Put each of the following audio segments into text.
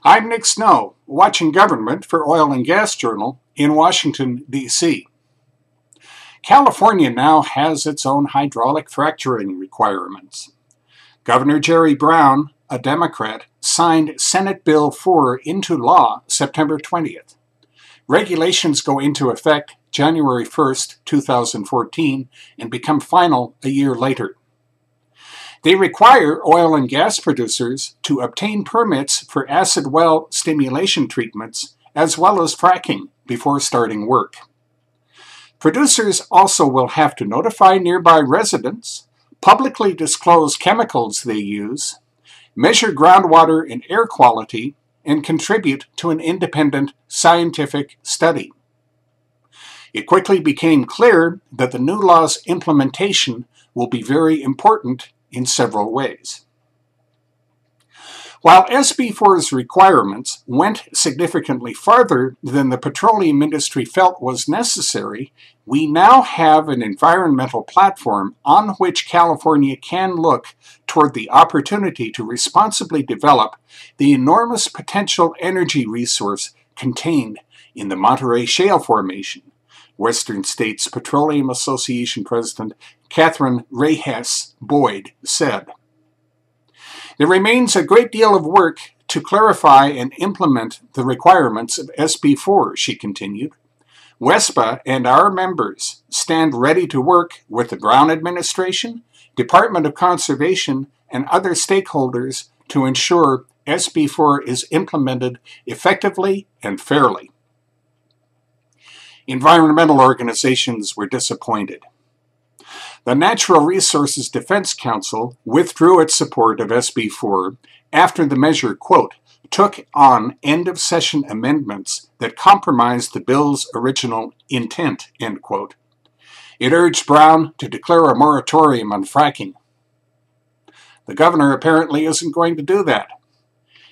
I'm Nick Snow, watching Government for Oil and Gas Journal in Washington, D.C. California now has its own hydraulic fracturing requirements. Governor Jerry Brown, a Democrat, signed Senate Bill 4 into law September 20th. Regulations go into effect January 1st, 2014, and become final a year later. They require oil and gas producers to obtain permits for acid well stimulation treatments as well as fracking before starting work. Producers also will have to notify nearby residents, publicly disclose chemicals they use, measure groundwater and air quality, and contribute to an independent scientific study. It quickly became clear that the new law's implementation will be very important in several ways. While SB 4's requirements went significantly farther than the petroleum industry felt was necessary, we now have an environmental platform on which California can look toward the opportunity to responsibly develop the enormous potential energy resource contained in the Monterey Shale Formation, Western States Petroleum Association President Catherine Reyes Boyd said. There remains a great deal of work to clarify and implement the requirements of SB 4, she continued. WESPA and our members stand ready to work with the Brown administration, Department of Conservation, and other stakeholders to ensure SB 4 is implemented effectively and fairly. Environmental organizations were disappointed. The Natural Resources Defense Council withdrew its support of SB 4 after the measure, quote, took on end-of-session amendments that compromised the bill's original intent, end quote. It urged Brown to declare a moratorium on fracking. The governor apparently isn't going to do that.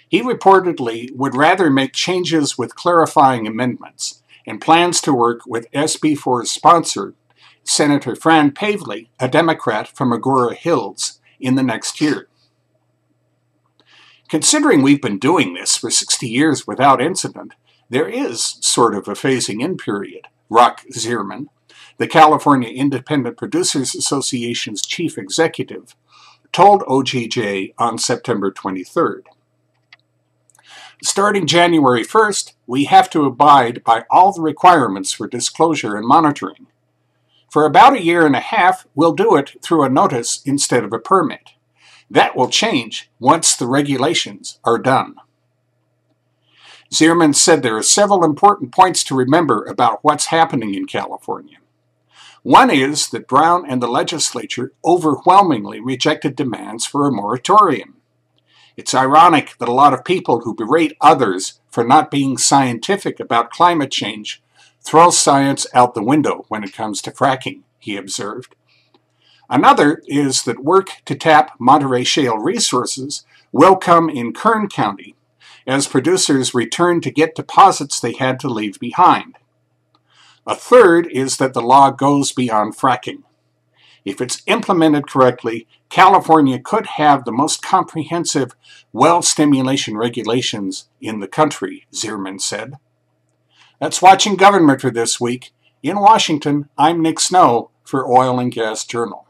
He reportedly would rather make changes with clarifying amendments and plans to work with SB 4's sponsor, Senator Fran Pavley, a Democrat from Agoura Hills, in the next year. Considering we've been doing this for 60 years without incident, there is sort of a phasing-in period, Rock Zierman, the California Independent Producers Association's chief executive, told OGJ on September 23rd. Starting January 1st, we have to abide by all the requirements for disclosure and monitoring. For about a year and a half, we'll do it through a notice instead of a permit. That will change once the regulations are done. Zierman said there are several important points to remember about what's happening in California. One is that Brown and the legislature overwhelmingly rejected demands for a moratorium. It's ironic that a lot of people who berate others for not being scientific about climate change throw science out the window when it comes to fracking, he observed. Another is that work to tap Monterey Shale resources will come in Kern County as producers return to get deposits they had to leave behind. A third is that the law goes beyond fracking. If it's implemented correctly, California could have the most comprehensive well stimulation regulations in the country, Zierman said. That's Watching Government for this week. In Washington, I'm Nick Snow for Oil and Gas Journal.